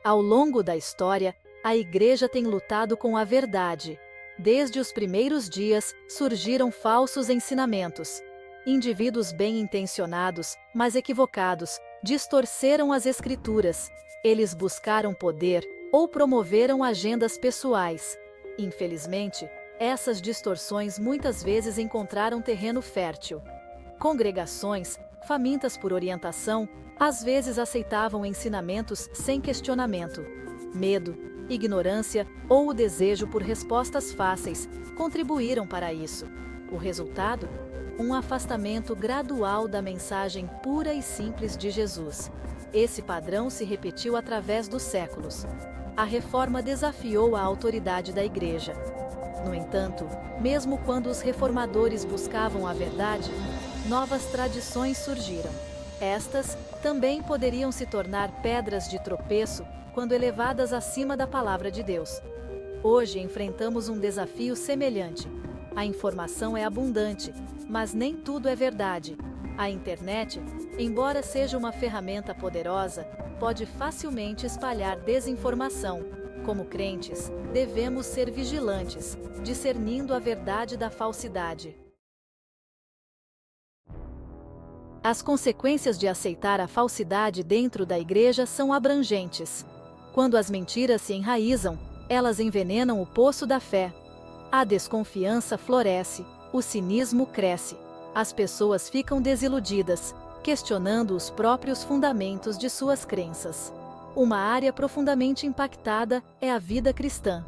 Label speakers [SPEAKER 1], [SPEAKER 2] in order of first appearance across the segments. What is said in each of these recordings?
[SPEAKER 1] Ao longo da história, a Igreja tem lutado com a verdade. Desde os primeiros dias, surgiram falsos ensinamentos. Indivíduos bem-intencionados, mas equivocados, distorceram as Escrituras. Eles buscaram poder ou promoveram agendas pessoais. Infelizmente, essas distorções muitas vezes encontraram terreno fértil. Congregações, famintas por orientação, às vezes aceitavam ensinamentos sem questionamento. Medo, ignorância ou o desejo por respostas fáceis contribuíram para isso. O resultado? Um afastamento gradual da mensagem pura e simples de Jesus. Esse padrão se repetiu através dos séculos. A Reforma desafiou a autoridade da Igreja. No entanto, mesmo quando os reformadores buscavam a verdade, novas tradições surgiram. Estas também poderiam se tornar pedras de tropeço quando elevadas acima da palavra de Deus. Hoje enfrentamos um desafio semelhante. A informação é abundante, mas nem tudo é verdade. A internet, embora seja uma ferramenta poderosa, pode facilmente espalhar desinformação. Como crentes, devemos ser vigilantes, discernindo a verdade da falsidade. As consequências de aceitar a falsidade dentro da Igreja são abrangentes. Quando as mentiras se enraizam, elas envenenam o poço da fé. A desconfiança floresce, o cinismo cresce. As pessoas ficam desiludidas, questionando os próprios fundamentos de suas crenças. Uma área profundamente impactada é a vida cristã.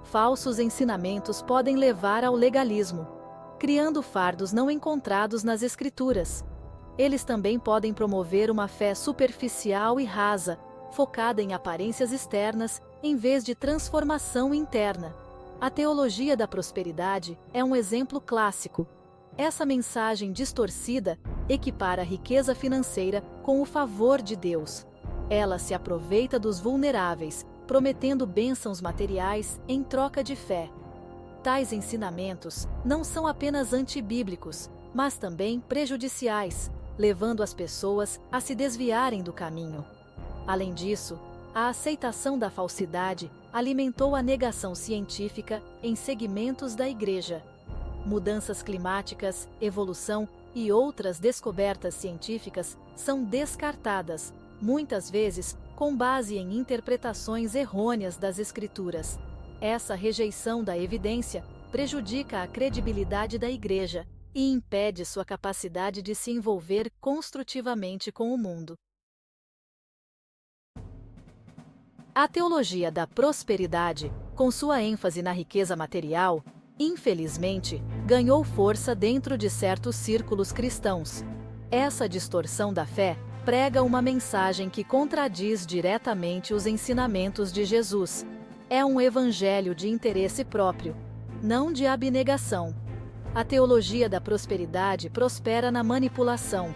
[SPEAKER 1] Falsos ensinamentos podem levar ao legalismo, criando fardos não encontrados nas Escrituras. Eles também podem promover uma fé superficial e rasa, focada em aparências externas, em vez de transformação interna. A teologia da prosperidade é um exemplo clássico. Essa mensagem distorcida equipara a riqueza financeira com o favor de Deus. Ela se aproveita dos vulneráveis, prometendo bênçãos materiais em troca de fé. Tais ensinamentos não são apenas antibíblicos, mas também prejudiciais, levando as pessoas a se desviarem do caminho. Além disso, a aceitação da falsidade alimentou a negação científica em segmentos da Igreja. Mudanças climáticas, evolução e outras descobertas científicas são descartadas, muitas vezes com base em interpretações errôneas das Escrituras. Essa rejeição da evidência prejudica a credibilidade da Igreja e impede sua capacidade de se envolver construtivamente com o mundo. A teologia da prosperidade, com sua ênfase na riqueza material, infelizmente, ganhou força dentro de certos círculos cristãos. Essa distorção da fé prega uma mensagem que contradiz diretamente os ensinamentos de Jesus. É um evangelho de interesse próprio, não de abnegação. A teologia da prosperidade prospera na manipulação.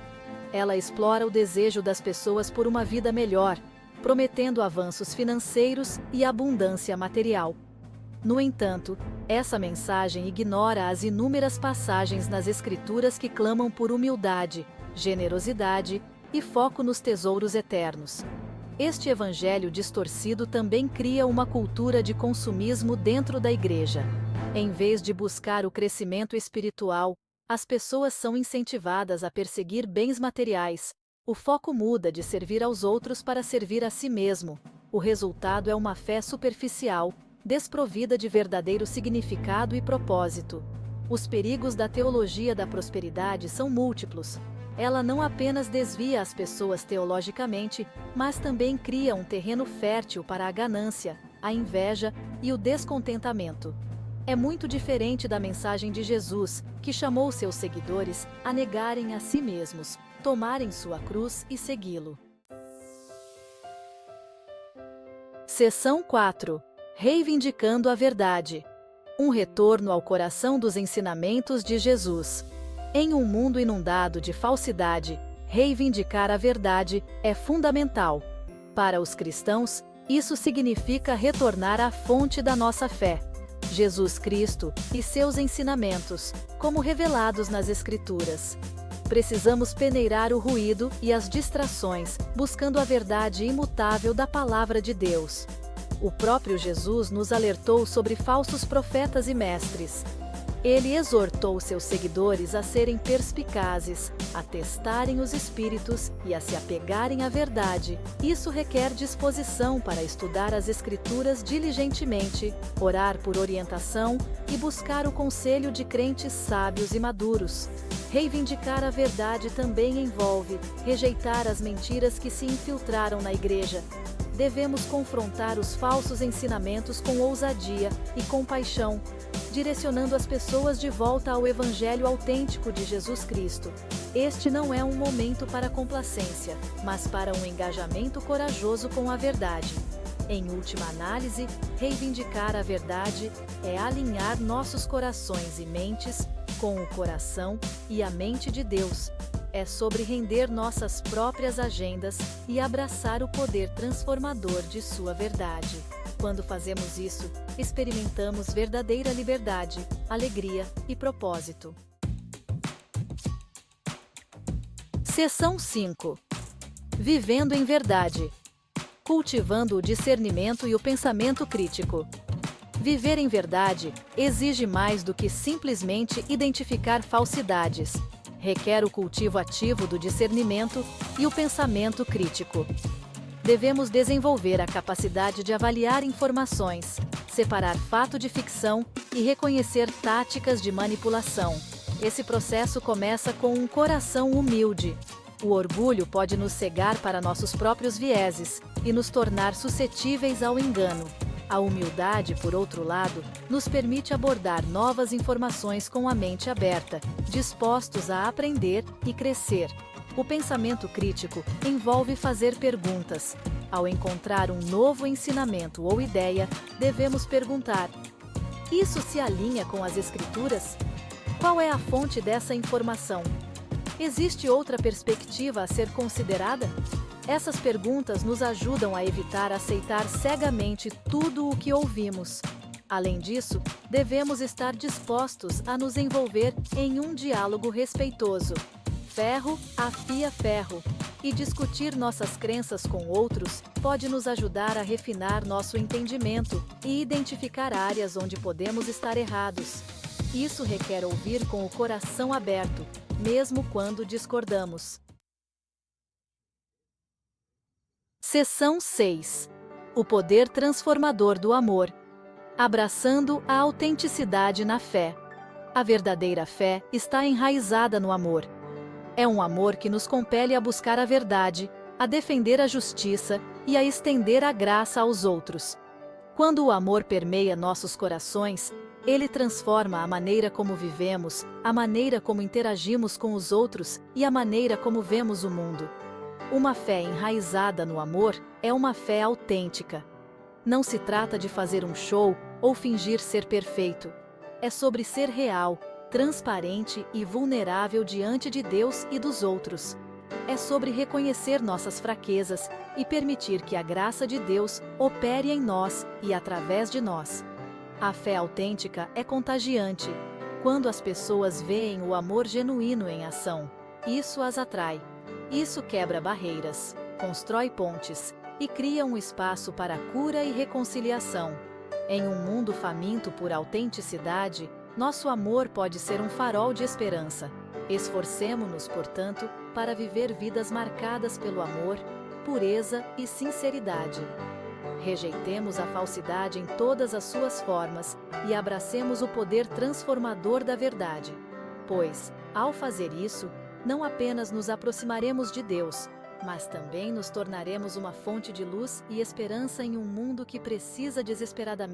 [SPEAKER 1] Ela explora o desejo das pessoas por uma vida melhor, prometendo avanços financeiros e abundância material. No entanto, essa mensagem ignora as inúmeras passagens nas Escrituras que clamam por humildade, generosidade e foco nos tesouros eternos. Este evangelho distorcido também cria uma cultura de consumismo dentro da Igreja. Em vez de buscar o crescimento espiritual, as pessoas são incentivadas a perseguir bens materiais. O foco muda de servir aos outros para servir a si mesmo. O resultado é uma fé superficial, desprovida de verdadeiro significado e propósito. Os perigos da teologia da prosperidade são múltiplos. Ela não apenas desvia as pessoas teologicamente, mas também cria um terreno fértil para a ganância, a inveja e o descontentamento. É muito diferente da mensagem de Jesus, que chamou seus seguidores a negarem a si mesmos, tomarem sua cruz e segui-lo. Seção 4. Reivindicando a verdade. Um retorno ao coração dos ensinamentos de Jesus. Em um mundo inundado de falsidade, reivindicar a verdade é fundamental. Para os cristãos, isso significa retornar à fonte da nossa fé, Jesus Cristo e seus ensinamentos, como revelados nas Escrituras. precisamos peneirar o ruído e as distrações, buscando a verdade imutável da Palavra de Deus. O próprio Jesus nos alertou sobre falsos profetas e mestres. Ele exortou seus seguidores a serem perspicazes, a testarem os espíritos e a se apegarem à verdade. Isso requer disposição para estudar as Escrituras diligentemente, orar por orientação e buscar o conselho de crentes sábios e maduros. Reivindicar a verdade também envolve rejeitar as mentiras que se infiltraram na igreja. Devemos confrontar os falsos ensinamentos com ousadia e compaixão, direcionando as pessoas de volta ao Evangelho autêntico de Jesus Cristo. Este não é um momento para complacência, mas para um engajamento corajoso com a verdade. Em última análise, reivindicar a verdade é alinhar nossos corações e mentes com o coração e a mente de Deus. É sobre render nossas próprias agendas e abraçar o poder transformador de sua verdade. Quando fazemos isso, experimentamos verdadeira liberdade, alegria e propósito. Seção 5. Vivendo em verdade. Cultivando o discernimento e o pensamento crítico. Viver em verdade exige mais do que simplesmente identificar falsidades. Requer o cultivo ativo do discernimento e o pensamento crítico. Devemos desenvolver a capacidade de avaliar informações, separar fato de ficção e reconhecer táticas de manipulação. Esse processo começa com um coração humilde. O orgulho pode nos cegar para nossos próprios vieses e nos tornar suscetíveis ao engano. A humildade, por outro lado, nos permite abordar novas informações com a mente aberta, dispostos a aprender e crescer. O pensamento crítico envolve fazer perguntas. Ao encontrar um novo ensinamento ou ideia, devemos perguntar: isso se alinha com as Escrituras? Qual é a fonte dessa informação? Existe outra perspectiva a ser considerada? Essas perguntas nos ajudam a evitar aceitar cegamente tudo o que ouvimos. Além disso, devemos estar dispostos a nos envolver em um diálogo respeitoso. Ferro afia ferro. E discutir nossas crenças com outros pode nos ajudar a refinar nosso entendimento e identificar áreas onde podemos estar errados. Isso requer ouvir com o coração aberto, mesmo quando discordamos. Seção 6. O poder transformador do amor. Abraçando a autenticidade na fé. A verdadeira fé está enraizada no amor. É um amor que nos compele a buscar a verdade, a defender a justiça e a estender a graça aos outros. Quando o amor permeia nossos corações, ele transforma a maneira como vivemos, a maneira como interagimos com os outros e a maneira como vemos o mundo. Uma fé enraizada no amor é uma fé autêntica. Não se trata de fazer um show ou fingir ser perfeito. É sobre ser real, transparente e vulnerável diante de Deus e dos outros. É sobre reconhecer nossas fraquezas e permitir que a graça de Deus opere em nós e através de nós. A fé autêntica é contagiante. Quando as pessoas veem o amor genuíno em ação, isso as atrai. Isso quebra barreiras, constrói pontes e cria um espaço para cura e reconciliação. Em um mundo faminto por autenticidade, nosso amor pode ser um farol de esperança. Esforcemo-nos, portanto, para viver vidas marcadas pelo amor, pureza e sinceridade. Rejeitemos a falsidade em todas as suas formas e abracemos o poder transformador da verdade. Pois, ao fazer isso, não apenas nos aproximaremos de Deus, mas também nos tornaremos uma fonte de luz e esperança em um mundo que precisa desesperadamente